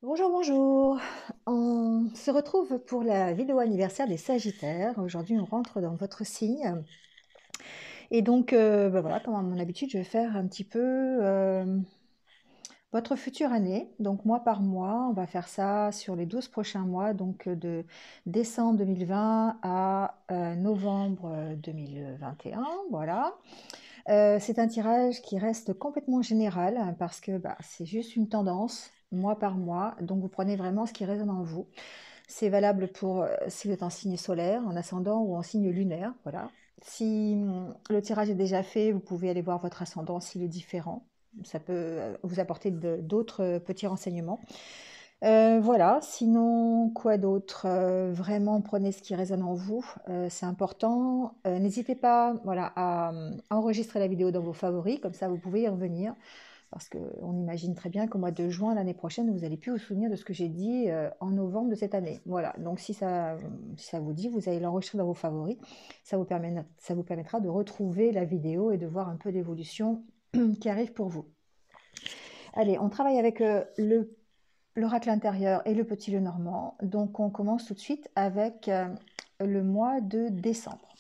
Bonjour, bonjour. On se retrouve pour la vidéo anniversaire des Sagittaires. Aujourd'hui, on rentre dans votre signe. Et donc, voilà, comme à mon habitude, je vais faire un petit peu votre future année. Donc, mois par mois, on va faire ça sur les 12 prochains mois, donc de décembre 2020 à novembre 2021. Voilà. C'est un tirage qui reste complètement général parce que c'est juste une tendance mois par mois. Donc, vous prenez vraiment ce qui résonne en vous. C'est valable pour si vous êtes en signe solaire, en ascendant ou en signe lunaire. Voilà. Si le tirage est déjà fait, vous pouvez aller voir votre ascendant s'il est différent. Ça peut vous apporter d'autres petits renseignements. Voilà, sinon, quoi d'autre? Vraiment, prenez ce qui résonne en vous, c'est important. N'hésitez pas, voilà, à enregistrer la vidéo dans vos favoris, comme ça vous pouvez y revenir. Parce qu'on imagine très bien qu'au mois de juin l'année prochaine, vous n'allez plus vous souvenir de ce que j'ai dit en novembre de cette année. Voilà, donc si ça vous dit, vous allez l'enregistrer dans vos favoris. Ça vous permettra de retrouver la vidéo et de voir un peu l'évolution qui arrive pour vous. Allez, on travaille avec l'oracle intérieur et le petit Lenormand. Donc on commence tout de suite avec le mois de décembre.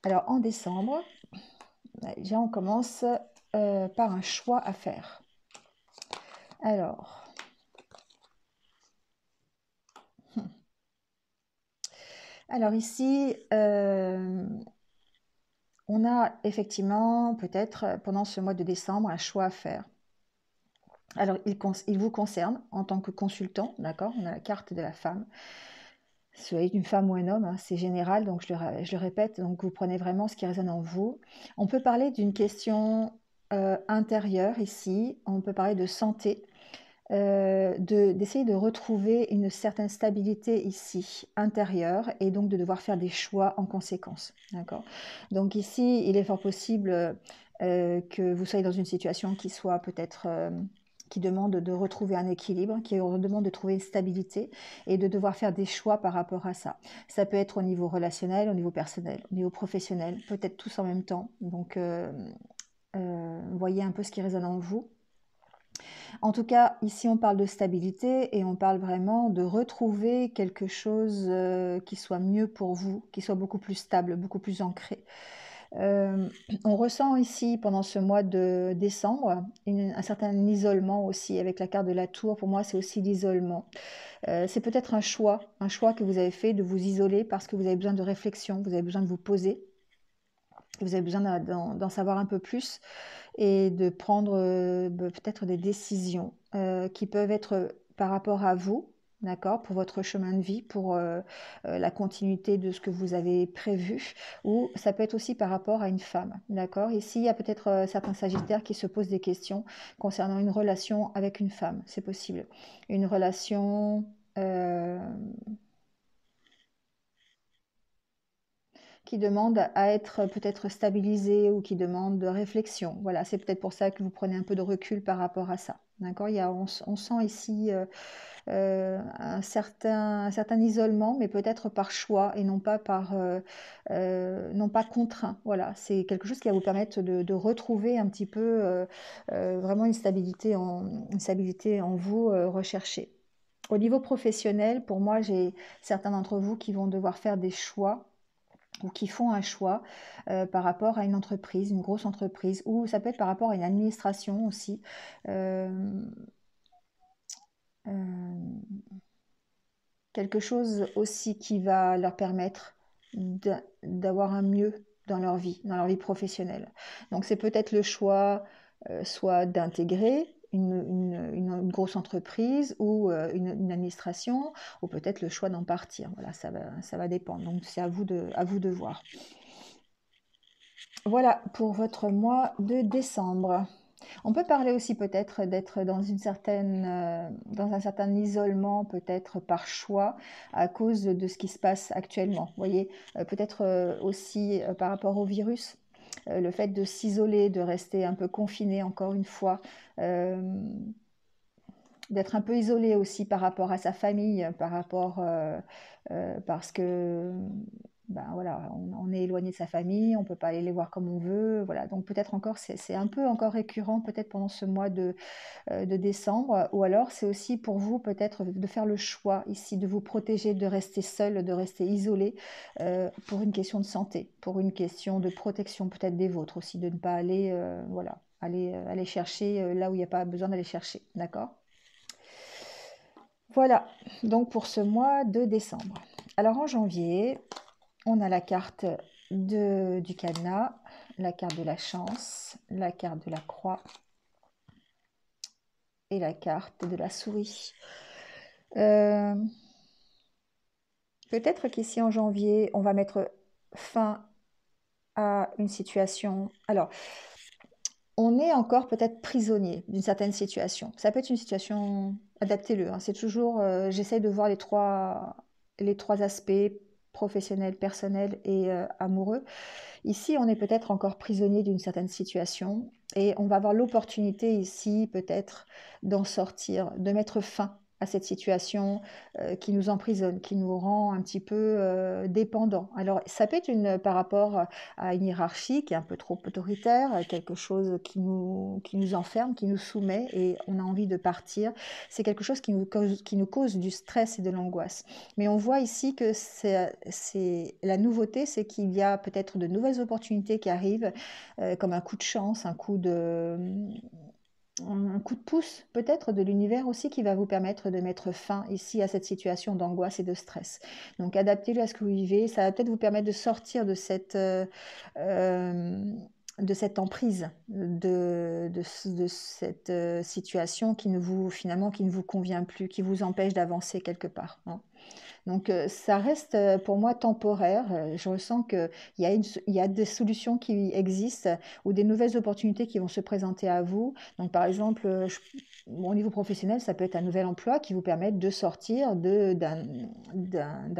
Alors en décembre, déjà on commence par un choix à faire. Alors, ici, on a effectivement peut-être pendant ce mois de décembre un choix à faire. Alors il vous concerne en tant que consultant, d'accord? On a la carte de la femme. Soyez une femme ou un homme, hein, c'est général, donc je le répète, donc vous prenez vraiment ce qui résonne en vous. On peut parler d'une question intérieure ici, on peut parler de santé, d'essayer de retrouver une certaine stabilité ici, intérieure, et donc de devoir faire des choix en conséquence. D'accord? Donc ici, il est fort possible que vous soyez dans une situation qui soit peut-être qui demande de retrouver un équilibre, qui demande de trouver une stabilité et de devoir faire des choix par rapport à ça. Ça peut être au niveau relationnel, au niveau personnel, au niveau professionnel, peut-être tous en même temps. Donc, voyez un peu ce qui résonne en vous. En tout cas, ici, on parle de stabilité et on parle vraiment de retrouver quelque chose qui soit mieux pour vous, qui soit beaucoup plus stable, beaucoup plus ancré. On ressent ici, pendant ce mois de décembre, un certain isolement aussi avec la carte de la tour. Pour moi, c'est aussi l'isolement. C'est peut-être un choix que vous avez fait de vous isoler parce que vous avez besoin de réflexion, vous avez besoin de vous poser, vous avez besoin d'en savoir un peu plus et de prendre peut-être des décisions qui peuvent être par rapport à vous, d'accord, pour votre chemin de vie, pour la continuité de ce que vous avez prévu, ou ça peut être aussi par rapport à une femme, d'accord. Ici, il y a peut-être certains sagittaires qui se posent des questions concernant une relation avec une femme, c'est possible. Une relation... qui demande à être peut-être stabilisé ou qui demande de réflexion. Voilà, c'est peut-être pour ça que vous prenez un peu de recul par rapport à ça. D'accord, on sent ici un certain isolement, mais peut-être par choix et non pas non pas contraint. Voilà, c'est quelque chose qui va vous permettre de retrouver un petit peu vraiment une stabilité en vous recherchée. Au niveau professionnel, pour moi, j'ai certains d'entre vous qui vont devoir faire des choix ou qui font un choix par rapport à une entreprise, une grosse entreprise, ou ça peut être par rapport à une administration aussi. Euh, euh, Quelque chose aussi qui va leur permettre d'avoir un mieux dans leur vie professionnelle. Donc c'est peut-être le choix soit d'intégrer une grosse entreprise ou une administration, ou peut-être le choix d'en partir. Voilà, ça va dépendre. Donc c'est à vous de voir. Voilà pour votre mois de décembre. On peut parler aussi peut-être d'être dans un certain isolement, peut-être par choix, à cause de ce qui se passe actuellement. Vous voyez, peut-être aussi par rapport au virus, le fait de s'isoler, de rester un peu confiné encore une fois, euh, d'être un peu isolé aussi par rapport à sa famille, parce que ben voilà, on est éloigné de sa famille, on peut pas aller les voir comme on veut, voilà. Donc peut-être encore, c'est un peu encore récurrent peut-être pendant ce mois de décembre, ou alors c'est aussi pour vous peut-être de faire le choix ici, de vous protéger, de rester seul, de rester isolé, pour une question de santé, pour une question de protection peut-être des vôtres aussi, de ne pas aller, voilà, aller chercher là où il n'y a pas besoin d'aller chercher, d'accord? Voilà, donc pour ce mois de décembre. Alors en janvier, on a la carte du cadenas, la carte de la chance, la carte de la croix et la carte de la souris. Euh, Peut-être qu'ici en janvier, on va mettre fin à une situation. Alors, on est encore peut-être prisonnier d'une certaine situation. Ça peut être une situation, adaptez-le, hein, c'est toujours, j'essaye de voir les trois aspects, professionnel, personnel et amoureux. Ici, on est peut-être encore prisonnier d'une certaine situation et on va avoir l'opportunité ici peut-être d'en sortir, de mettre fin à cette situation qui nous emprisonne, qui nous rend un petit peu dépendants. Alors, ça peut être par rapport à une hiérarchie qui est un peu trop autoritaire, quelque chose qui nous enferme, qui nous soumet et on a envie de partir. C'est quelque chose qui nous cause du stress et de l'angoisse. Mais on voit ici que la nouveauté, c'est qu'il y a peut-être de nouvelles opportunités qui arrivent, comme un coup de chance, un coup de pouce peut-être de l'univers aussi qui va vous permettre de mettre fin ici à cette situation d'angoisse et de stress. Donc adaptez-le à ce que vous vivez, ça va peut-être vous permettre de sortir de cette emprise, de cette situation finalement qui ne vous convient plus, qui vous empêche d'avancer quelque part, hein. Donc ça reste pour moi temporaire. Je ressens il y a des solutions qui existent ou des nouvelles opportunités qui vont se présenter à vous. Donc par exemple, au niveau professionnel, ça peut être un nouvel emploi qui vous permette de sortir d'un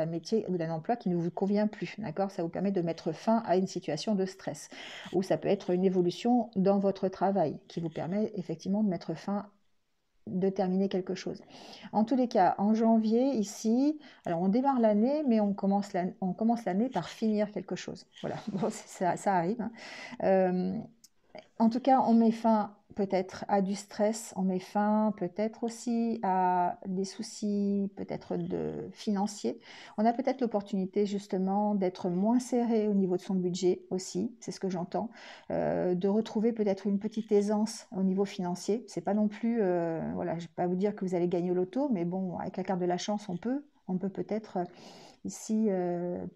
métier ou d'un emploi qui ne vous convient plus. D'accord? Ça vous permet de mettre fin à une situation de stress. Ou ça peut être une évolution dans votre travail qui vous permet effectivement de mettre fin de terminer quelque chose. En tous les cas, en janvier, ici, alors on démarre l'année, mais on commence l'année par finir quelque chose. Voilà, bon, ça arrive, hein. Euh, En tout cas, on met fin peut-être à du stress, on met fin peut-être aussi à des soucis peut-être financiers. On a peut-être l'opportunité justement d'être moins serré au niveau de son budget aussi, c'est ce que j'entends, de retrouver peut-être une petite aisance au niveau financier. C'est pas non plus, voilà, je vais pas vous dire que vous allez gagner au loto, mais bon, avec la carte de la chance, on peut peut-être ici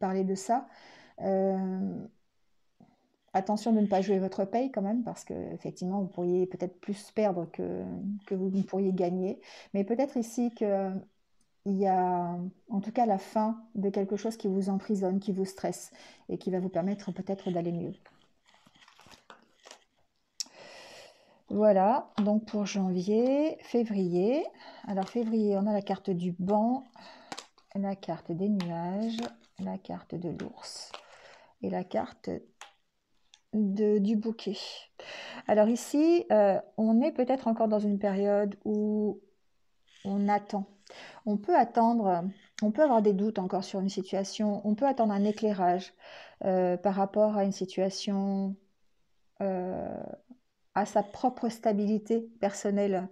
parler de ça. Euh, Attention de ne pas jouer votre paye quand même, parce que effectivement vous pourriez peut-être plus perdre que vous ne pourriez gagner. Mais peut-être ici qu'il y a en tout cas la fin de quelque chose qui vous emprisonne, qui vous stresse et qui va vous permettre peut-être d'aller mieux. Voilà, donc pour janvier, février. Alors février, on a la carte du banc, la carte des nuages, la carte de l'ours et la carte du bouquet. Alors ici, on est peut-être encore dans une période où on attend. On peut attendre, on peut avoir des doutes encore sur une situation, on peut attendre un éclairage par rapport à une situation, euh, à sa propre stabilité personnelle.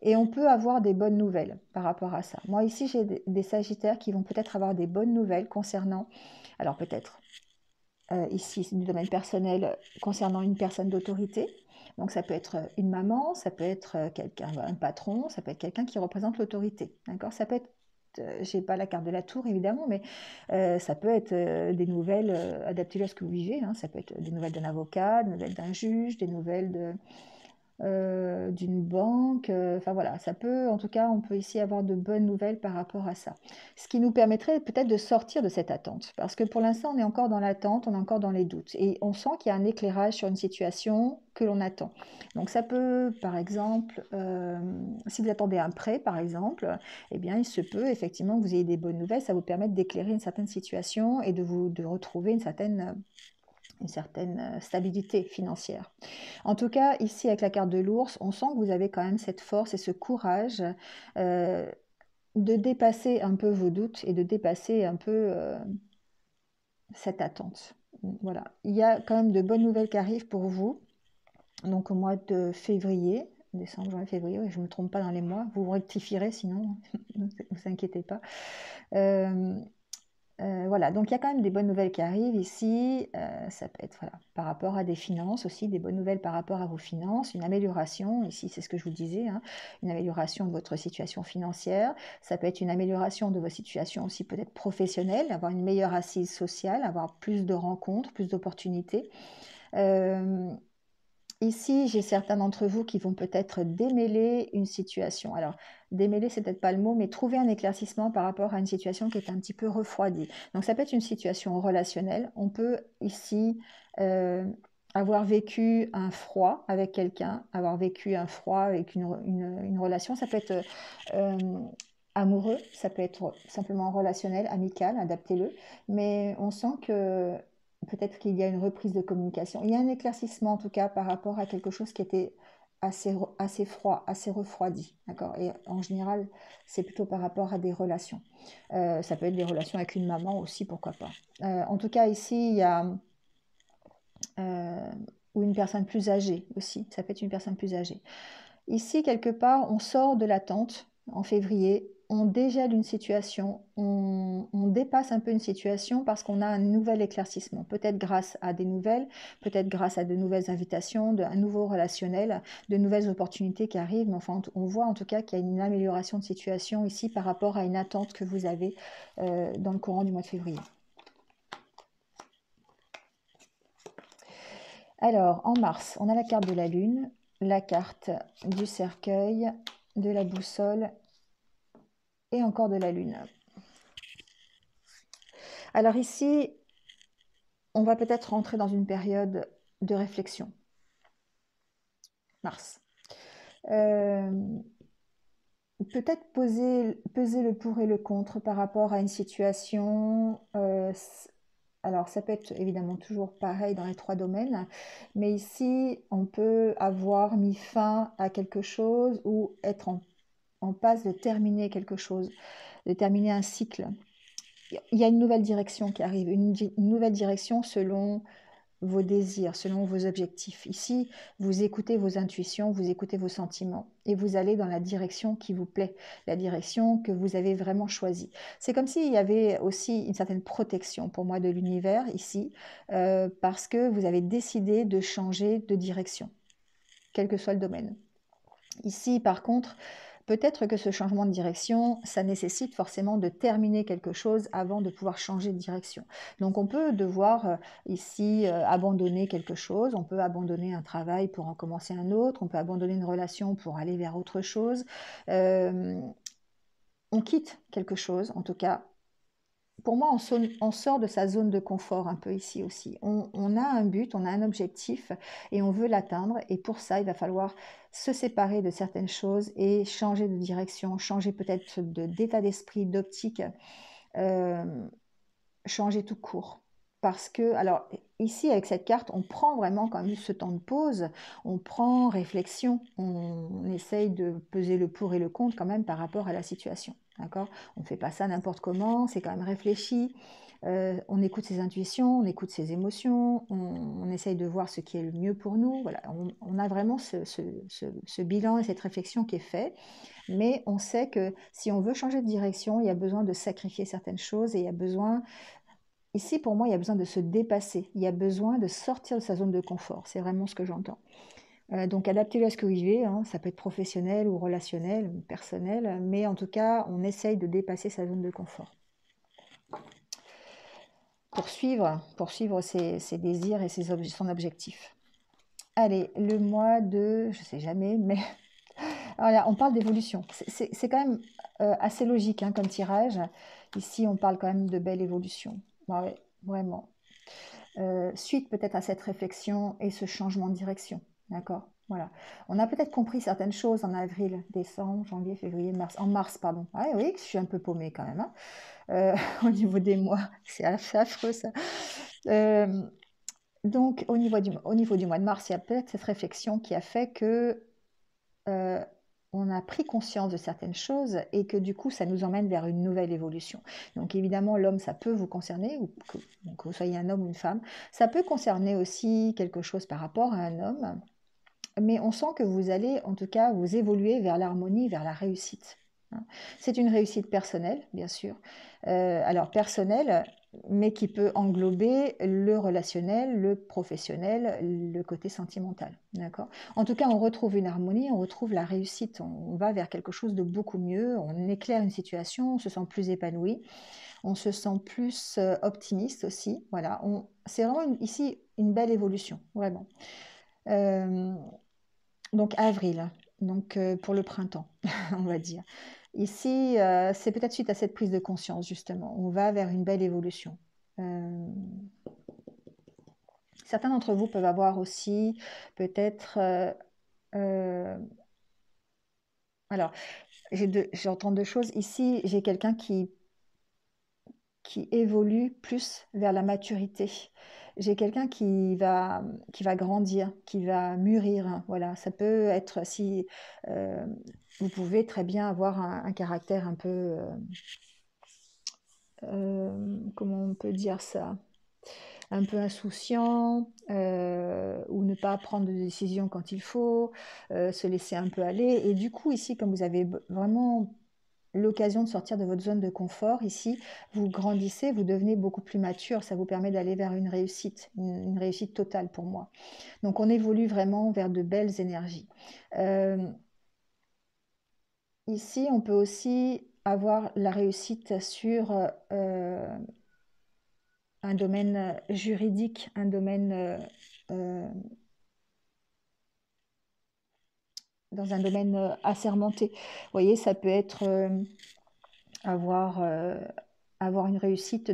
Et on peut avoir des bonnes nouvelles par rapport à ça. Moi ici, j'ai des Sagittaires qui vont peut-être avoir des bonnes nouvelles concernant, alors peut-être ici du domaine personnel concernant une personne d'autorité. Donc ça peut être une maman, ça peut être quelqu'un, un patron, ça peut être quelqu'un qui représente l'autorité. D'accord? Ça peut être, j'ai pas la carte de la tour évidemment, mais ça peut être des nouvelles adaptées à ce que vous vivez, hein. Ça peut être des nouvelles d'un avocat, des nouvelles d'un juge, des nouvelles d'une banque. Enfin voilà, ça peut, en tout cas, on peut ici avoir de bonnes nouvelles par rapport à ça. Ce qui nous permettrait peut-être de sortir de cette attente. Parce que pour l'instant, on est encore dans l'attente, on est encore dans les doutes. Et on sent qu'il y a un éclairage sur une situation que l'on attend. Donc ça peut, par exemple, si vous attendez un prêt, par exemple, eh bien, il se peut effectivement que vous ayez des bonnes nouvelles. Ça vous permet d'éclairer une certaine situation et de retrouver une certaine stabilité financière. En tout cas, ici, avec la carte de l'ours, on sent que vous avez quand même cette force et ce courage euh, de dépasser un peu vos doutes et de dépasser un peu cette attente. Voilà, il y a quand même de bonnes nouvelles qui arrivent pour vous. Donc au mois de février, décembre, janvier, février, je ne me trompe pas dans les mois, vous rectifierez sinon, ne vous inquiétez pas. Voilà, donc il y a quand même des bonnes nouvelles qui arrivent ici. Ça peut être voilà, par rapport à des finances aussi, des bonnes nouvelles par rapport à vos finances, une amélioration, ici c'est ce que je vous disais, hein, une amélioration de votre situation financière. Ça peut être une amélioration de votre situation aussi peut-être professionnelle, avoir une meilleure assise sociale, avoir plus de rencontres, plus d'opportunités. Ici, j'ai certains d'entre vous qui vont peut-être démêler une situation. Alors, démêler, c'est peut-être pas le mot, mais trouver un éclaircissement par rapport à une situation qui est un petit peu refroidie. Donc, ça peut être une situation relationnelle. On peut ici avoir vécu un froid avec quelqu'un, avoir vécu un froid avec une relation. Ça peut être amoureux, ça peut être simplement relationnel, amical, adaptez-le. Mais on sent que peut-être qu'il y a une reprise de communication. Il y a un éclaircissement en tout cas par rapport à quelque chose qui était assez froid, assez refroidi. D'accord. Et en général, c'est plutôt par rapport à des relations. Ça peut être des relations avec une maman aussi, pourquoi pas. En tout cas, ici, il y a ou une personne plus âgée aussi. Ça peut être une personne plus âgée. Ici, quelque part, on sort de l'attente en février, on dégèle une situation, on dépasse un peu une situation parce qu'on a un nouvel éclaircissement, peut-être grâce à des nouvelles, peut-être grâce à de nouvelles invitations, un nouveau relationnel, de nouvelles opportunités qui arrivent, mais enfin, on voit en tout cas qu'il y a une amélioration de situation ici par rapport à une attente que vous avez dans le courant du mois de février. Alors, en mars, on a la carte de la Lune, la carte du cercueil, de la boussole et encore de la Lune. Alors ici, on va peut-être rentrer dans une période de réflexion. Mars. Peut-être peser le pour et le contre par rapport à une situation. Alors, ça peut être évidemment toujours pareil dans les 3 domaines, mais ici, on peut avoir mis fin à quelque chose ou être en passe de terminer quelque chose, de terminer un cycle. Il y a une nouvelle direction qui arrive, une nouvelle direction selon vos désirs, selon vos objectifs. Ici, vous écoutez vos intuitions, vous écoutez vos sentiments et vous allez dans la direction qui vous plaît, la direction que vous avez vraiment choisie. C'est comme s'il y avait aussi une certaine protection pour moi de l'univers ici, parce que vous avez décidé de changer de direction, quel que soit le domaine. Ici, par contre, peut-être que ce changement de direction, ça nécessite forcément de terminer quelque chose avant de pouvoir changer de direction. Donc on peut devoir ici abandonner quelque chose, on peut abandonner un travail pour en commencer un autre, on peut abandonner une relation pour aller vers autre chose. On quitte quelque chose, en tout cas. Pour moi, on sort de sa zone de confort un peu ici aussi. On a un but, on a un objectif et on veut l'atteindre. Et pour ça, il va falloir se séparer de certaines choses et changer de direction, changer peut-être d'état d'esprit, d'optique, changer tout court. Parce que, alors ici, avec cette carte, on prend vraiment quand même ce temps de pause, on prend réflexion, on essaye de peser le pour et le contre quand même par rapport à la situation. D'accord. On ne fait pas ça n'importe comment, c'est quand même réfléchi. On écoute ses intuitions, on écoute ses émotions, on essaye de voir ce qui est le mieux pour nous. Voilà, on a vraiment ce bilan et cette réflexion qui est fait, mais on sait que si on veut changer de direction, il y a besoin de sacrifier certaines choses et il y a besoin, ici pour moi, il y a besoin de se dépasser, il y a besoin de sortir de sa zone de confort, c'est vraiment ce que j'entends. Donc adaptez-le à ce que vous vivez, hein. Ça peut être professionnel ou relationnel, ou personnel, mais en tout cas, on essaye de dépasser sa zone de confort. Poursuivre ses désirs et son objectif. Allez, le mois de, je sais jamais, mais voilà, on parle d'évolution. C'est quand même assez logique hein, comme tirage. Ici, on parle quand même de belle évolution. Ouais, vraiment. Suite peut-être à cette réflexion et ce changement de direction. D'accord. Voilà. On a peut-être compris certaines choses en avril, décembre, janvier, février, mars. En mars, pardon. Ah oui, je suis un peu paumée quand même. Hein. Au niveau des mois, c'est affreux ça. Donc, au niveau du mois de mars, il y a peut-être cette réflexion qui a fait que on a pris conscience de certaines choses et que du coup, ça nous emmène vers une nouvelle évolution. Donc évidemment, l'homme, ça peut vous concerner, ou que vous soyez un homme ou une femme. Ça peut concerner aussi quelque chose par rapport à un homme, mais on sent que vous allez, en tout cas, vous évoluer vers l'harmonie, vers la réussite. C'est une réussite personnelle, bien sûr. Alors personnelle, mais qui peut englober le relationnel, le professionnel, le côté sentimental. D'accord. En tout cas, on retrouve une harmonie, on retrouve la réussite. On va vers quelque chose de beaucoup mieux. On éclaire une situation, on se sent plus épanoui, on se sent plus optimiste aussi. Voilà. C'est vraiment ici une belle évolution, vraiment. Donc avril, donc pour le printemps, on va dire. Ici, c'est peut-être suite à cette prise de conscience, justement. On va vers une belle évolution. Certains d'entre vous peuvent avoir aussi peut-être... alors, j'entends deux choses. Ici, j'ai quelqu'un qui évolue plus vers la maturité. J'ai quelqu'un qui va grandir, qui va mûrir. Voilà, ça peut être si vous pouvez très bien avoir un caractère un peu, comment on peut dire ça, un peu insouciant, ou ne pas prendre de décision quand il faut, se laisser un peu aller. Et du coup, ici, comme vous avez vraiment l'occasion de sortir de votre zone de confort, ici, vous grandissez, vous devenez beaucoup plus mature, ça vous permet d'aller vers une réussite totale pour moi. Donc on évolue vraiment vers de belles énergies. Ici, on peut aussi avoir la réussite sur un domaine juridique, un domaine dans un domaine assermenté. Vous voyez, ça peut être avoir, avoir une réussite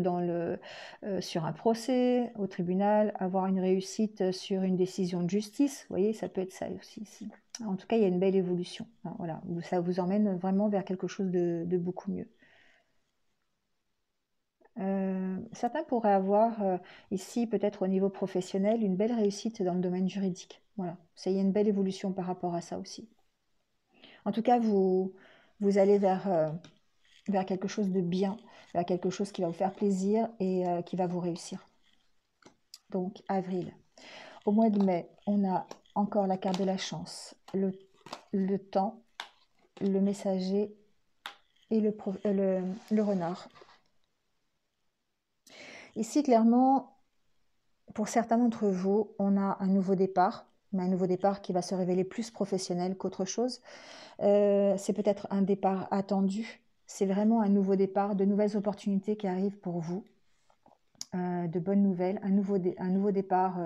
sur un procès au tribunal, avoir une réussite sur une décision de justice. Vous voyez, ça peut être ça aussi ici. En tout cas, il y a une belle évolution. Voilà, ça vous emmène vraiment vers quelque chose de beaucoup mieux. Certains pourraient avoir ici, peut-être au niveau professionnel, une belle réussite dans le domaine juridique. Voilà, ça y a une belle évolution par rapport à ça aussi. En tout cas, vous allez vers quelque chose de bien, vers quelque chose qui va vous faire plaisir et qui va vous réussir. Donc, avril. Au mois de mai, on a encore la carte de la chance, le temps, le messager et le renard. Ici, clairement, pour certains d'entre vous, on a un nouveau départ, mais un nouveau départ qui va se révéler plus professionnel qu'autre chose. C'est peut-être un départ attendu. C'est vraiment un nouveau départ, de nouvelles opportunités qui arrivent pour vous, de bonnes nouvelles, un nouveau départ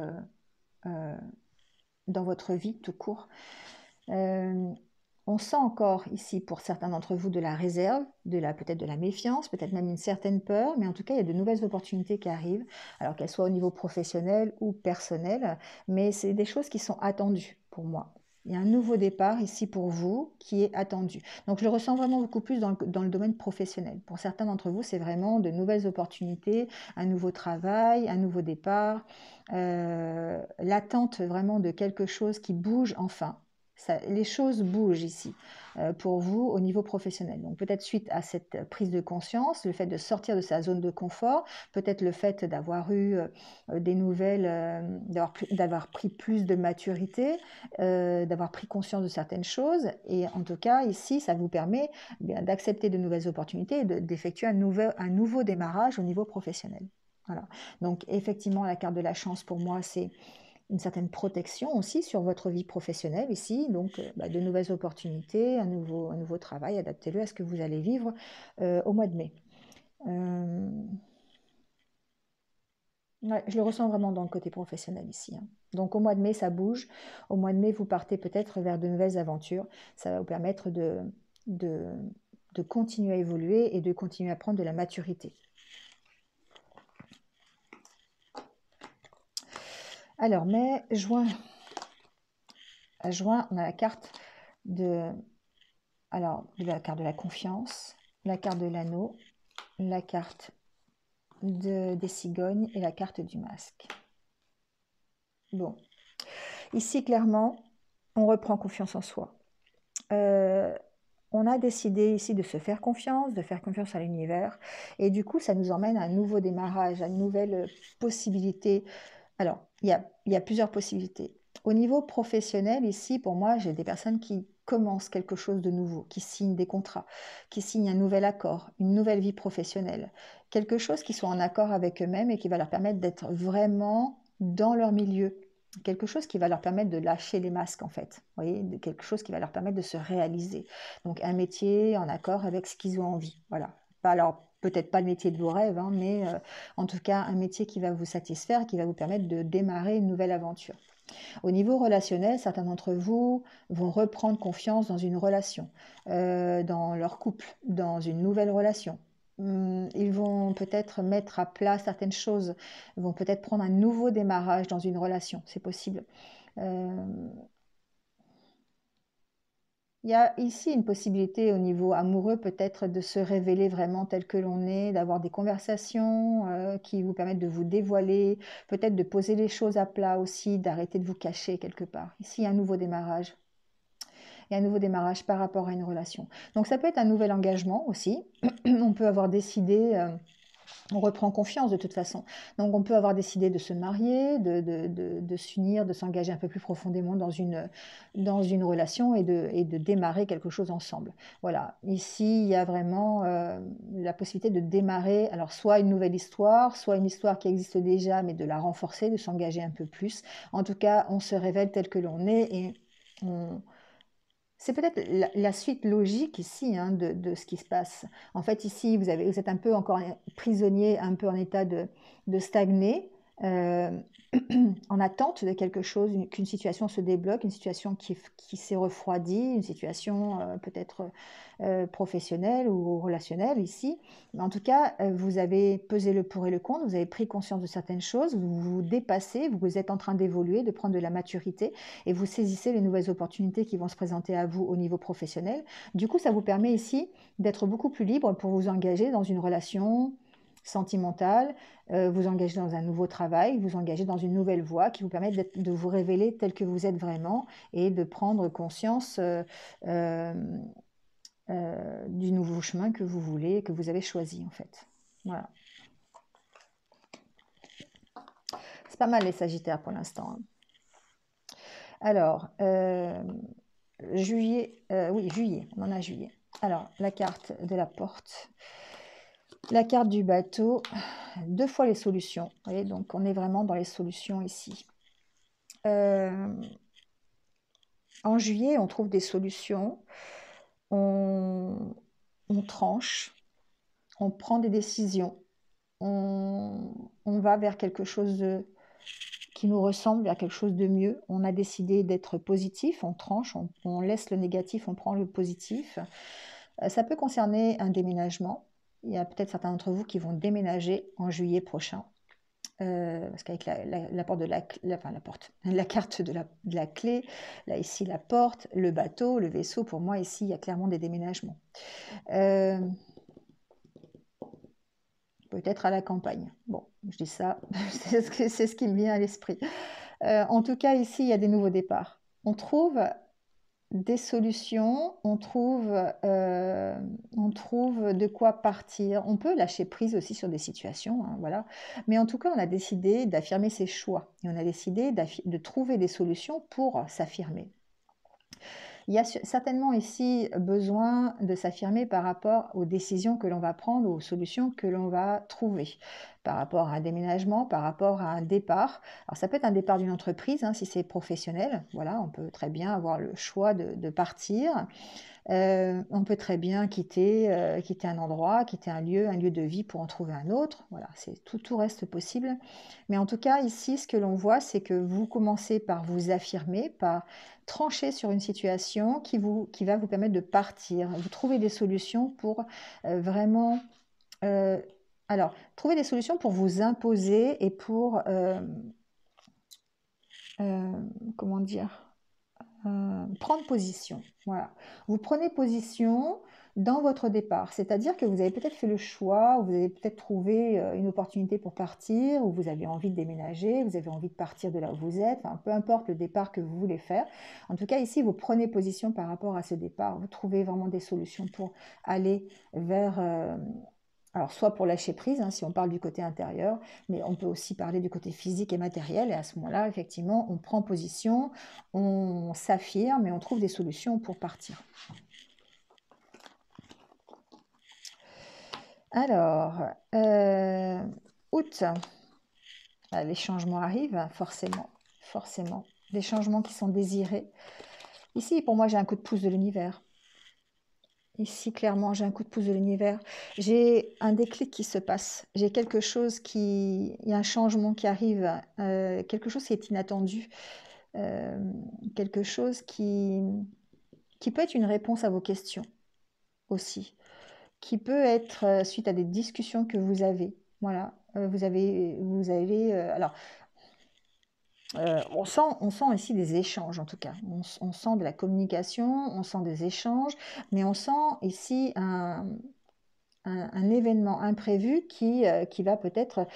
dans votre vie tout court. On sent encore ici pour certains d'entre vous de la réserve, peut-être de la méfiance, peut-être même une certaine peur, mais en tout cas il y a de nouvelles opportunités qui arrivent, alors qu'elles soient au niveau professionnel ou personnel, mais c'est des choses qui sont attendues pour moi. Il y a un nouveau départ ici pour vous qui est attendu. Donc je le ressens vraiment beaucoup plus dans le domaine professionnel. Pour certains d'entre vous, c'est vraiment de nouvelles opportunités, un nouveau travail, un nouveau départ, l'attente vraiment de quelque chose qui bouge enfin. Les choses bougent ici pour vous au niveau professionnel. Donc peut-être suite à cette prise de conscience, le fait de sortir de sa zone de confort, peut-être le fait d'avoir eu des nouvelles, d'avoir pris plus de maturité, d'avoir pris conscience de certaines choses. Et en tout cas, ici, ça vous permet d'accepter de nouvelles opportunités et d'effectuer un nouveau démarrage au niveau professionnel. Voilà. Donc effectivement, la carte de la chance pour moi, c'est une certaine protection aussi sur votre vie professionnelle ici, donc de nouvelles opportunités, un nouveau travail, adaptez-le à ce que vous allez vivre au mois de mai. Ouais, je le ressens vraiment dans le côté professionnel ici. Donc au mois de mai, ça bouge. Au mois de mai, vous partez peut-être vers de nouvelles aventures. Ça va vous permettre de continuer à évoluer et de continuer à prendre de la maturité. Alors, mai, juin. À juin, on a la carte de la carte de la confiance, la carte de l'anneau, la carte des cigognes et la carte du masque. Bon, ici clairement, on reprend confiance en soi. euh, on a décidé ici de se faire confiance, de faire confiance à l'univers, et du coup, ça nous emmène à un nouveau démarrage, à une nouvelle possibilité. Alors, il y a plusieurs possibilités. Au niveau professionnel, ici, pour moi, j'ai des personnes qui commencent quelque chose de nouveau, qui signent des contrats, qui signent un nouvel accord, une nouvelle vie professionnelle, quelque chose qui soit en accord avec eux-mêmes et qui va leur permettre d'être vraiment dans leur milieu, quelque chose qui va leur permettre de lâcher les masques, en fait. Vous voyez, quelque chose qui va leur permettre de se réaliser. Donc, un métier en accord avec ce qu'ils ont envie. Voilà. Pas alors peut-être pas le métier de vos rêves, hein, mais en tout cas un métier qui va vous satisfaire, qui va vous permettre de démarrer une nouvelle aventure. Au niveau relationnel, certains d'entre vous vont reprendre confiance dans une relation, dans leur couple, dans une nouvelle relation. Ils vont peut-être mettre à plat certaines choses, ils vont peut-être prendre un nouveau démarrage dans une relation, c'est possible. Euh, Il y a ici une possibilité au niveau amoureux peut-être de se révéler vraiment tel que l'on est, d'avoir des conversations qui vous permettent de vous dévoiler, peut-être de poser les choses à plat aussi, d'arrêter de vous cacher quelque part. Ici, il y a un nouveau démarrage. Il y a un nouveau démarrage par rapport à une relation. Donc ça peut être un nouvel engagement aussi. On peut avoir décidé on reprend confiance de toute façon. Donc on peut avoir décidé de se marier, de s'unir, de s'engager un peu plus profondément dans une relation et de démarrer quelque chose ensemble. Voilà, ici il y a vraiment la possibilité de démarrer, alors soit une nouvelle histoire, soit une histoire qui existe déjà, mais de la renforcer, de s'engager un peu plus. En tout cas, on se révèle tel que l'on est et on, c'est peut-être la suite logique ici de ce qui se passe. En fait, ici, vous êtes un peu encore prisonnier, un peu en état de stagner, euh, en attente de quelque chose, qu'une situation se débloque, une situation qui s'est refroidie, une situation peut-être professionnelle ou relationnelle ici. Mais en tout cas, vous avez pesé le pour et le contre, vous avez pris conscience de certaines choses, vous vous dépassez, vous êtes en train d'évoluer, de prendre de la maturité et vous saisissez les nouvelles opportunités qui vont se présenter à vous au niveau professionnel. Du coup, ça vous permet ici d'être beaucoup plus libre pour vous engager dans une relation sentimentale, vous engager dans un nouveau travail, vous engager dans une nouvelle voie qui vous permet de vous révéler tel que vous êtes vraiment et de prendre conscience euh, du nouveau chemin que vous voulez, que vous avez choisi en fait. Voilà. C'est pas mal les Sagittaires pour l'instant, hein. Alors, juillet, oui, juillet, on en a juillet. Alors, la carte de la porte, la carte du bateau, deux fois les solutions. Vous voyez, donc on est vraiment dans les solutions ici. En juillet, on trouve des solutions, on, on tranche, on prend des décisions, on va vers quelque chose qui nous ressemble, vers quelque chose de mieux. On a décidé d'être positif, on tranche, on laisse le négatif, on prend le positif. Ça peut concerner un déménagement. Il y a peut-être certains d'entre vous qui vont déménager en juillet prochain. Parce qu'avec la porte de enfin, la porte, la carte de la clé, là ici la porte, le bateau, le vaisseau, pour moi ici il y a clairement des déménagements. Euh, Peut-être à la campagne. Bon, je dis ça, c'est ce qui me vient à l'esprit. En tout cas, ici, il y a des nouveaux départs. On trouve des solutions, on trouve de quoi partir. On peut lâcher prise aussi sur des situations, hein, voilà. Mais en tout cas, on a décidé d'affirmer ses choix et on a décidé de trouver des solutions pour s'affirmer. Il y a certainement ici besoin de s'affirmer par rapport aux décisions que l'on va prendre, aux solutions que l'on va trouver, par rapport à un déménagement, par rapport à un départ. Alors ça peut être un départ d'une entreprise, hein, si c'est professionnel, voilà, on peut très bien avoir le choix de partir. On peut très bien quitter un endroit, quitter un lieu de vie pour en trouver un autre. Voilà, tout reste possible. Mais en tout cas, ici, ce que l'on voit, c'est que vous commencez par vous affirmer, par trancher sur une situation qui va vous permettre de partir. Vous trouvez des solutions pour vraiment... euh, alors, trouver des solutions pour vous imposer et pour... comment dire prendre position. Voilà. Vous prenez position dans votre départ, c'est-à-dire que vous avez peut-être fait le choix, ou vous avez peut-être trouvé une opportunité pour partir, ou vous avez envie de déménager, vous avez envie de partir de là où vous êtes, enfin, peu importe le départ que vous voulez faire. En tout cas, ici, vous prenez position par rapport à ce départ, vous trouvez vraiment des solutions pour aller vers... alors, soit pour lâcher prise, hein, si on parle du côté intérieur, mais on peut aussi parler du côté physique et matériel. Et à ce moment-là, effectivement, on prend position, on s'affirme et on trouve des solutions pour partir. Alors, août, les changements arrivent, forcément, forcément. Des changements qui sont désirés. Ici, pour moi, j'ai un coup de pouce de l'univers. Ici, clairement, j'ai un coup de pouce de l'univers. J'ai un déclic qui se passe. J'ai quelque chose qui... Il y a un changement qui arrive, quelque chose qui est inattendu, euh, quelque chose qui peut être une réponse à vos questions aussi, qui peut être suite à des discussions que vous avez. Voilà, alors, on sent ici des échanges en tout cas. On sent de la communication, on sent des échanges, mais on sent ici un événement imprévu qui va peut-être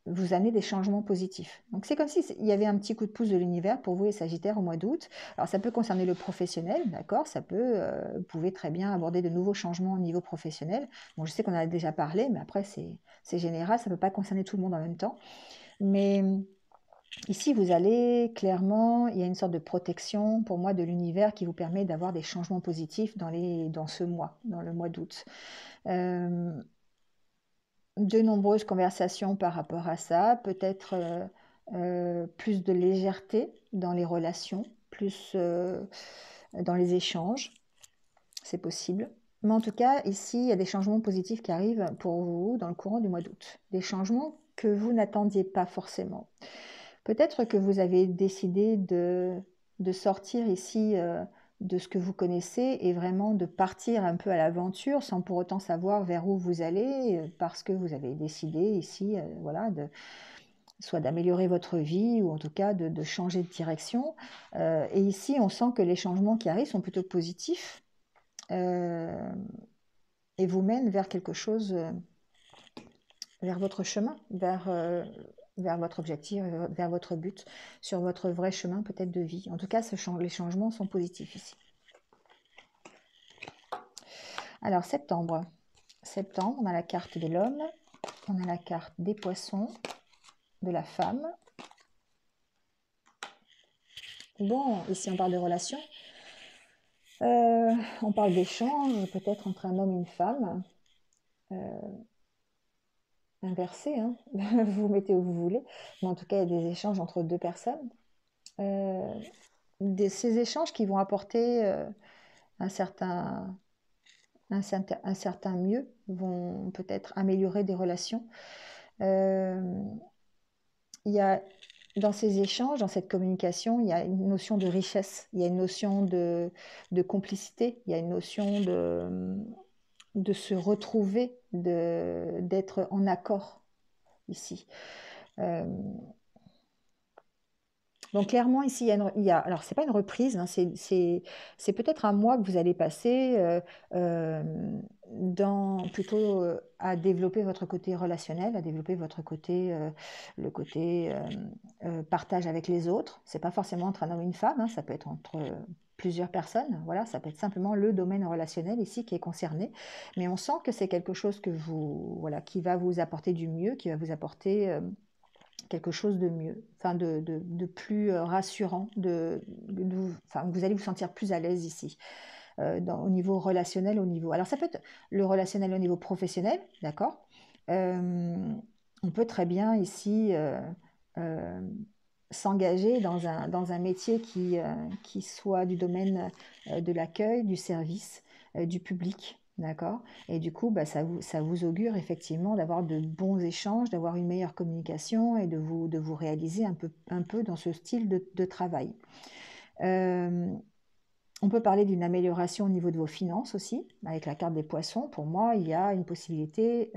vous amener des changements positifs. Donc c'est comme s'il y avait un petit coup de pouce de l'univers pour vous les Sagittaires au mois d'août. Alors ça peut concerner le professionnel, d'accord, ça peut, vous pouvez très bien aborder de nouveaux changements au niveau professionnel. Bon, je sais qu'on en a déjà parlé, mais après c'est général, ça ne peut pas concerner tout le monde en même temps. Mais ici, vous allez clairement, il y a une sorte de protection pour moi de l'univers qui vous permet d'avoir des changements positifs dans ce mois, dans le mois d'août. De nombreuses conversations par rapport à ça, peut-être plus de légèreté dans les relations, plus dans les échanges, c'est possible. Mais en tout cas, ici, il y a des changements positifs qui arrivent pour vous dans le courant du mois d'août. Des changements que vous n'attendiez pas forcément. Peut-être que vous avez décidé de sortir ici de ce que vous connaissez et vraiment de partir un peu à l'aventure sans pour autant savoir vers où vous allez, parce que vous avez décidé ici, voilà, soit d'améliorer votre vie ou en tout cas de changer de direction. Et ici, on sent que les changements qui arrivent sont plutôt positifs et vous mènent vers quelque chose, vers votre chemin, vers votre objectif, vers votre but, sur votre vrai chemin peut-être de vie. En tout cas, les changements sont positifs ici. Alors, septembre. Septembre, on a la carte de l'homme, on a la carte des poissons, de la femme. Bon, ici on parle de relations. On parle d'échange, peut-être entre un homme et une femme. Inversé, hein. Vous vous mettez où vous voulez. Mais en tout cas, il y a des échanges entre deux personnes. Ces échanges qui vont apporter un certain mieux, vont peut-être améliorer des relations. Il y a, dans ces échanges, dans cette communication, il y a une notion de richesse, il y a une notion de complicité, il y a une notion de se retrouver, d'être en accord ici. Donc clairement, ici, alors c'est pas une reprise, hein, c'est peut-être un mois que vous allez passer plutôt à développer votre côté relationnel, à développer votre côté, le côté partage avec les autres. C'est pas forcément entre un homme et une femme, hein, ça peut être entre plusieurs personnes. Voilà, ça peut être simplement le domaine relationnel ici qui est concerné, mais on sent que c'est quelque chose qui va vous apporter du mieux, qui va vous apporter quelque chose de mieux, enfin de plus rassurant, vous allez vous sentir plus à l'aise ici, au niveau relationnel, alors ça peut être le relationnel au niveau professionnel, d'accord. On peut très bien ici s'engager dans un métier qui soit du domaine de l'accueil, du service, du public. D'accord. Et du coup, ça vous augure effectivement d'avoir de bons échanges, d'avoir une meilleure communication et de vous réaliser un peu dans ce style de travail. On peut parler d'une amélioration au niveau de vos finances aussi, avec la carte des poissons. Pour moi, il y a une possibilité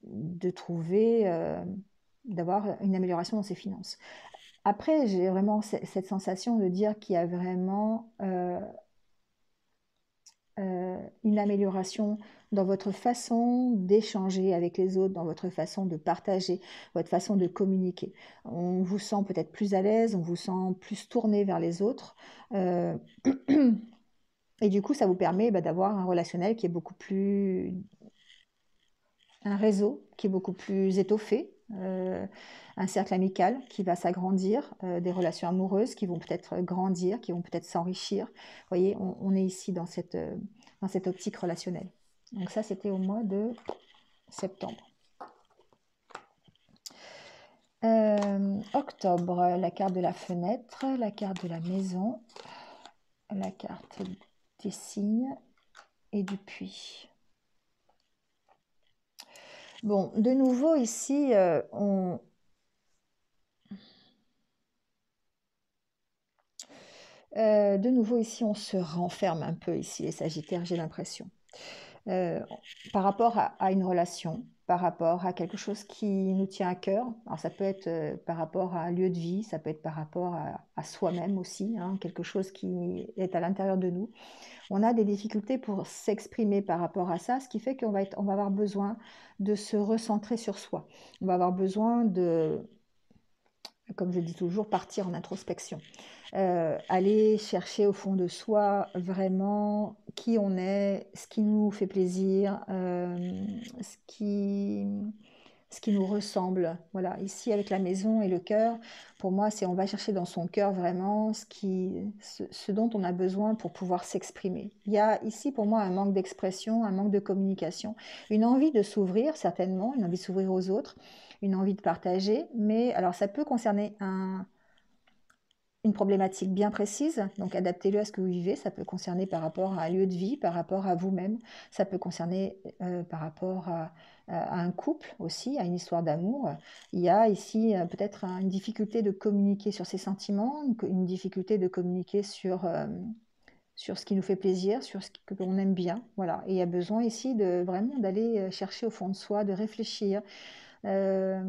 de trouver, d'avoir une amélioration dans ses finances. Après, j'ai vraiment cette sensation de dire qu'il y a vraiment une amélioration dans votre façon d'échanger avec les autres, dans votre façon de partager, votre façon de communiquer. On vous sent peut-être plus à l'aise, on vous sent plus tourné vers les autres. euh, et du coup, ça vous permet d'avoir un relationnel qui est beaucoup plus, un réseau qui est beaucoup plus étoffé, un cercle amical qui va s'agrandir, des relations amoureuses qui vont peut-être grandir, qui vont peut-être s'enrichir. Vous voyez, on est ici dans cette optique relationnelle. Donc ça, c'était au mois de septembre. Octobre, la carte de la fenêtre, la carte de la maison, la carte des signes et du puits. Bon, de nouveau ici, on se renferme un peu ici, les Sagittaires, j'ai l'impression. Par rapport à une relation, par rapport à quelque chose qui nous tient à cœur. Alors ça peut être par rapport à un lieu de vie, ça peut être par rapport à soi-même aussi, hein, quelque chose qui est à l'intérieur de nous. On a des difficultés pour s'exprimer par rapport à ça, ce qui fait qu'on va avoir besoin de se recentrer sur soi. On va avoir besoin de, comme je dis toujours, partir en introspection. Aller chercher au fond de soi vraiment qui on est, ce qui nous fait plaisir, ce qui nous ressemble. Voilà, ici avec la maison et le cœur, pour moi, c'est on va chercher dans son cœur vraiment ce dont on a besoin pour pouvoir s'exprimer. Il y a ici pour moi un manque d'expression, un manque de communication, une envie de s'ouvrir certainement, une envie de s'ouvrir aux autres, une envie de partager, mais alors ça peut concerner une problématique bien précise, donc adaptez-le à ce que vous vivez, ça peut concerner par rapport à un lieu de vie, par rapport à vous-même, ça peut concerner par rapport à un couple aussi, à une histoire d'amour. Il y a ici peut-être une difficulté de communiquer sur ses sentiments, une difficulté de communiquer sur ce qui nous fait plaisir, sur ce que l'on aime bien. Voilà. Et il y a besoin ici de vraiment d'aller chercher au fond de soi, de réfléchir, euh,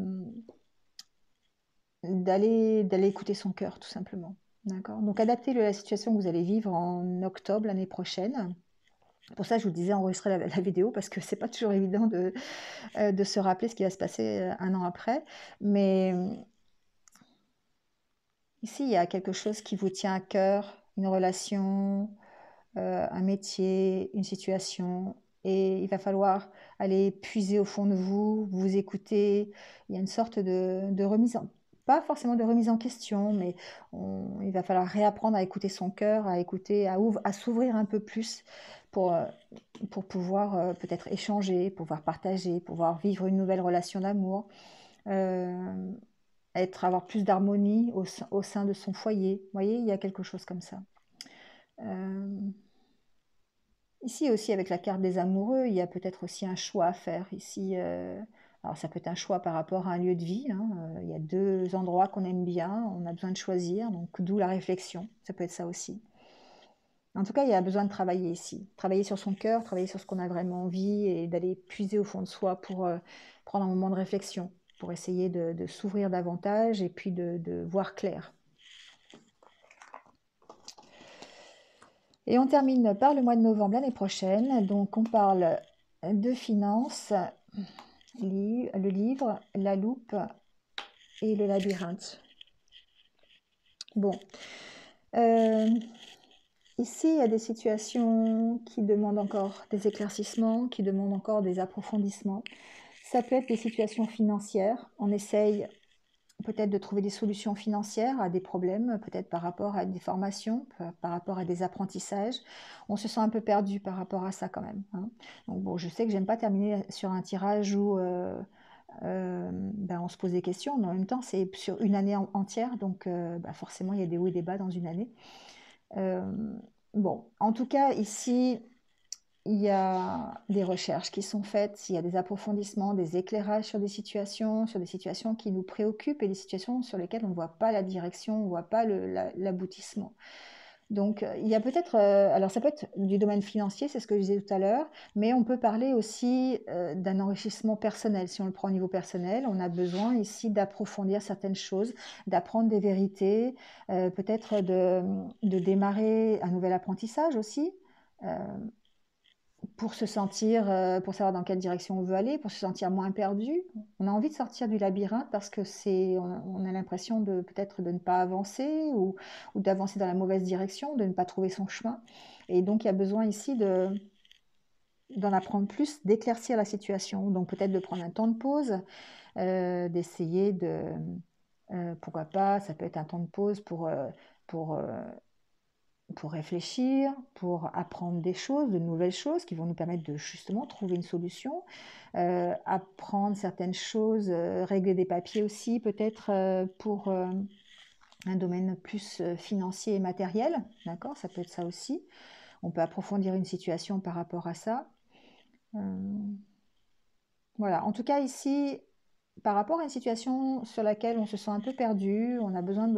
d'aller écouter son cœur, tout simplement. D'accord. Donc, adaptez-le à la situation que vous allez vivre en octobre l'année prochaine. Pour ça, je vous disais enregistrer la vidéo parce que c'est pas toujours évident de se rappeler ce qui va se passer un an après. Mais ici, il y a quelque chose qui vous tient à cœur, une relation, un métier, une situation. Et il va falloir aller puiser au fond de vous, vous écouter. Il y a une sorte de remise en, pas forcément de remise en question, mais il va falloir réapprendre à écouter son cœur, à écouter, à s'ouvrir un peu plus pour, euh, pour pouvoir peut-être échanger, pouvoir partager, pouvoir vivre une nouvelle relation d'amour, euh, avoir plus d'harmonie au sein de son foyer. Vous voyez, il y a quelque chose comme ça. Euh, Ici aussi, avec la carte des amoureux, il y a peut-être aussi un choix à faire. Ici, alors ça peut être un choix par rapport à un lieu de vie, hein. Il y a deux endroits qu'on aime bien, on a besoin de choisir, donc d'où la réflexion. Ça peut être ça aussi. En tout cas, il y a besoin de travailler ici. Travailler sur son cœur, travailler sur ce qu'on a vraiment envie et d'aller puiser au fond de soi pour prendre un moment de réflexion, pour essayer de s'ouvrir davantage et puis de voir clair. Et on termine par le mois de novembre l'année prochaine. Donc on parle de finances, le livre, la loupe et le labyrinthe. Bon. Ici, il y a des situations qui demandent encore des éclaircissements, qui demandent encore des approfondissements. Ça peut être des situations financières. On essaye peut-être de trouver des solutions financières à des problèmes, peut-être par rapport à des formations, par rapport à des apprentissages. On se sent un peu perdu par rapport à ça quand même, hein. Donc bon, je sais que j'aime pas terminer sur un tirage où on se pose des questions, mais en même temps c'est sur une année entière, donc forcément il y a des hauts et des bas dans une année. Euh, bon, en tout cas ici il y a des recherches qui sont faites, il y a des approfondissements, des éclairages sur des situations qui nous préoccupent et des situations sur lesquelles on ne voit pas la direction, on ne voit pas l'aboutissement. Donc, il y a peut-être, alors ça peut être du domaine financier, c'est ce que je disais tout à l'heure, mais on peut parler aussi d'un enrichissement personnel. Si on le prend au niveau personnel, on a besoin ici d'approfondir certaines choses, d'apprendre des vérités, peut-être de démarrer un nouvel apprentissage aussi. euh, pour se sentir, pour savoir dans quelle direction on veut aller, pour se sentir moins perdu. On a envie de sortir du labyrinthe parce que on a l'impression de peut-être de ne pas avancer ou d'avancer dans la mauvaise direction, de ne pas trouver son chemin. Et donc il y a besoin ici d'en apprendre plus, d'éclaircir la situation. Donc peut-être de prendre un temps de pause, d'essayer pourquoi pas, ça peut être un temps de pause pour, euh, pour réfléchir, pour apprendre des choses, de nouvelles choses qui vont nous permettre de justement trouver une solution, apprendre certaines choses, régler des papiers aussi, peut-être pour un domaine plus financier et matériel, d'accord, ça peut être ça aussi. On peut approfondir une situation par rapport à ça. Voilà, en tout cas ici, par rapport à une situation sur laquelle on se sent un peu perdu, on a besoin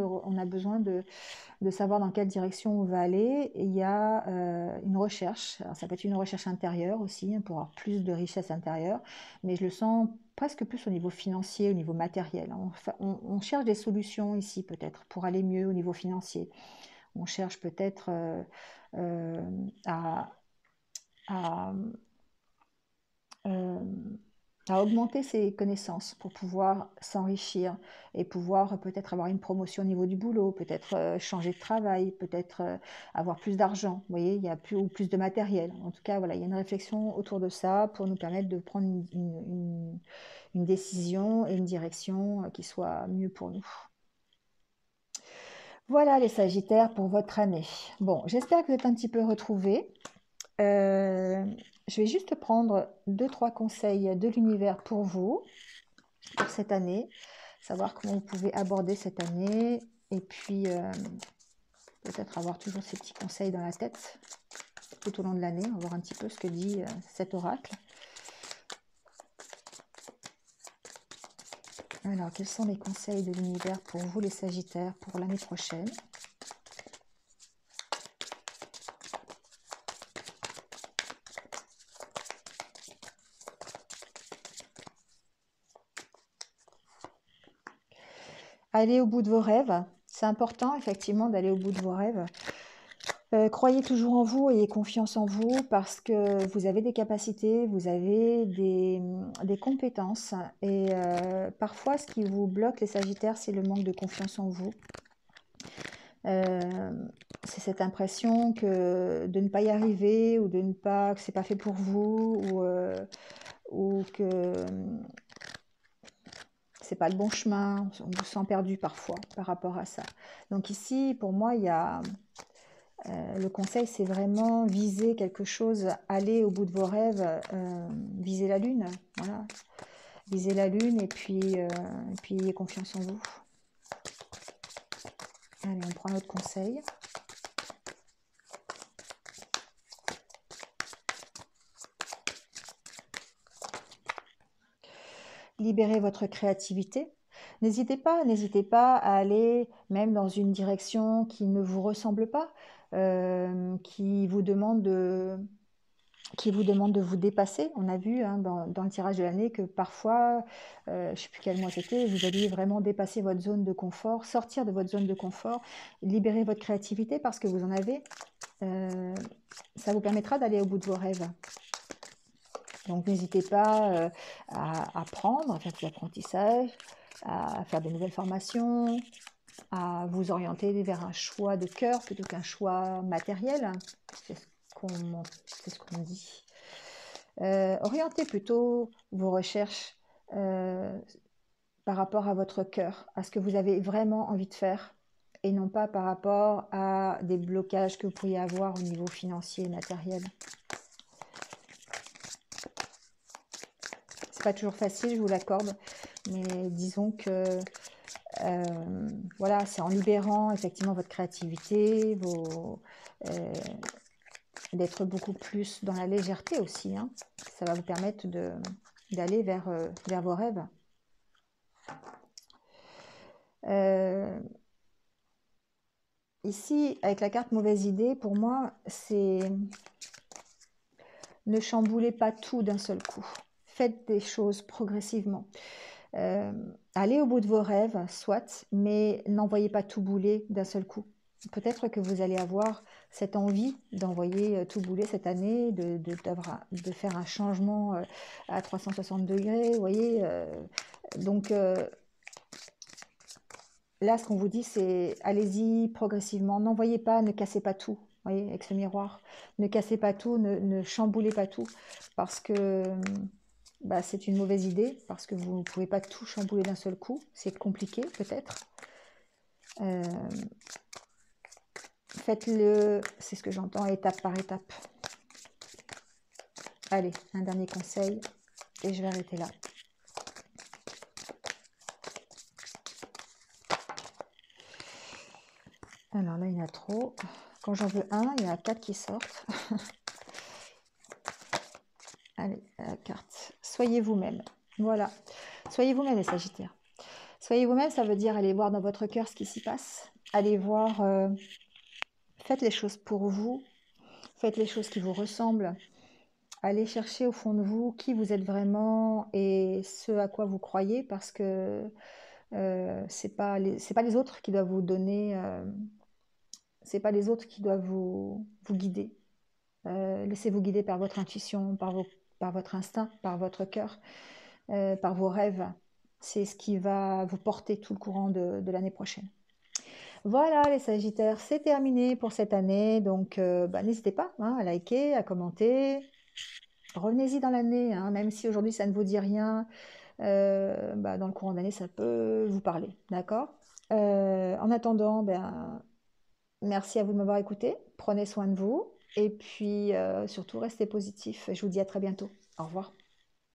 de savoir dans quelle direction on va aller. Et il y a une recherche, alors ça peut être une recherche intérieure aussi, hein, pour avoir plus de richesse intérieure, mais je le sens presque plus au niveau financier, au niveau matériel. On cherche des solutions ici peut-être pour aller mieux au niveau financier. On cherche peut-être euh, à, à, euh, à augmenter ses connaissances pour pouvoir s'enrichir et pouvoir peut-être avoir une promotion au niveau du boulot, peut-être changer de travail, peut-être avoir plus d'argent, vous voyez, il y a plus de matériel. En tout cas, voilà, il y a une réflexion autour de ça pour nous permettre de prendre une décision et une direction qui soit mieux pour nous. Voilà les Sagittaires pour votre année. Bon, j'espère que vous êtes un petit peu retrouvés. Je vais juste prendre 2-3 conseils de l'univers pour vous, pour cette année, savoir comment vous pouvez aborder cette année, et puis peut-être avoir toujours ces petits conseils dans la tête tout au long de l'année. On va voir un petit peu ce que dit cet oracle. Alors, quels sont les conseils de l'univers pour vous les Sagittaires pour l'année prochaine? Allez au bout de vos rêves. C'est important effectivement d'aller au bout de vos rêves. Croyez toujours en vous, ayez confiance en vous parce que vous avez des capacités, vous avez des compétences et parfois ce qui vous bloque les Sagittaires, c'est le manque de confiance en vous. C'est cette impression que de ne pas y arriver ou de ne pas que c'est pas fait pour vous ou que c'est pas le bon chemin, on vous sent perdu parfois par rapport à ça. Donc ici, pour moi, il y a le conseil, c'est vraiment viser quelque chose, aller au bout de vos rêves, viser la lune, voilà. Viser la lune et puis ayez confiance en vous. Allez, on prend notre conseil. Libérez votre créativité. N'hésitez pas à aller même dans une direction qui ne vous ressemble pas, qui vous demande de vous dépasser. On a vu hein, dans le tirage de l'année que parfois, je ne sais plus quel mois c'était, vous alliez vraiment dépasser votre zone de confort, sortir de votre zone de confort, libérer votre créativité parce que vous en avez. Ça vous permettra d'aller au bout de vos rêves. Donc n'hésitez pas à apprendre, à faire de l'apprentissage, à faire de nouvelles formations, à vous orienter vers un choix de cœur plutôt qu'un choix matériel. C'est ce qu'on dit. Orientez plutôt vos recherches par rapport à votre cœur, à ce que vous avez vraiment envie de faire, et non pas par rapport à des blocages que vous pourriez avoir au niveau financier et matériel. C'est pas toujours facile, je vous l'accorde, mais disons que voilà, c'est en libérant effectivement votre créativité, d'être beaucoup plus dans la légèreté aussi. Hein. Ça va vous permettre d'aller vers vos rêves. ici, avec la carte mauvaise idée, pour moi, c'est ne chamboulez pas tout d'un seul coup. Faites des choses progressivement. Allez au bout de vos rêves, soit, mais n'envoyez pas tout bouler d'un seul coup. Peut-être que vous allez avoir cette envie d'envoyer tout bouler cette année, de faire un changement à 360 degrés, vous voyez. Donc là, ce qu'on vous dit, c'est allez-y progressivement. N'envoyez pas, ne cassez pas tout. Vous voyez, avec ce miroir, ne cassez pas tout, ne chamboulez pas tout, parce que bah, c'est une mauvaise idée, parce que vous ne pouvez pas tout chambouler d'un seul coup. C'est compliqué, peut-être. Euh, Faites-le, c'est ce que j'entends, étape par étape. Allez, un dernier conseil, et je vais arrêter là. Alors là, il y en a trop. Quand j'en veux un, il y en a 4 qui sortent. Allez, la carte. Soyez vous-même. Voilà. Soyez vous-même, les Sagittaires. Soyez vous-même, ça veut dire aller voir dans votre cœur ce qui s'y passe. Allez voir, faites les choses pour vous. Faites les choses qui vous ressemblent. Allez chercher au fond de vous qui vous êtes vraiment et ce à quoi vous croyez, parce que c'est pas les autres qui doivent vous donner, c'est pas les autres qui doivent vous guider. Laissez-vous guider par votre intuition, par votre instinct, par votre cœur, par vos rêves. C'est ce qui va vous porter tout le courant de l'année prochaine. Voilà les Sagittaires, c'est terminé pour cette année. Donc bah, n'hésitez pas hein, à liker, à commenter. Revenez-y dans l'année, hein, même si aujourd'hui ça ne vous dit rien. Bah, dans le courant d'année, ça peut vous parler. D'accord. En attendant, ben, merci à vous de m'avoir écouté. Prenez soin de vous. Et puis surtout, restez positif. Je vous dis à très bientôt. Au revoir.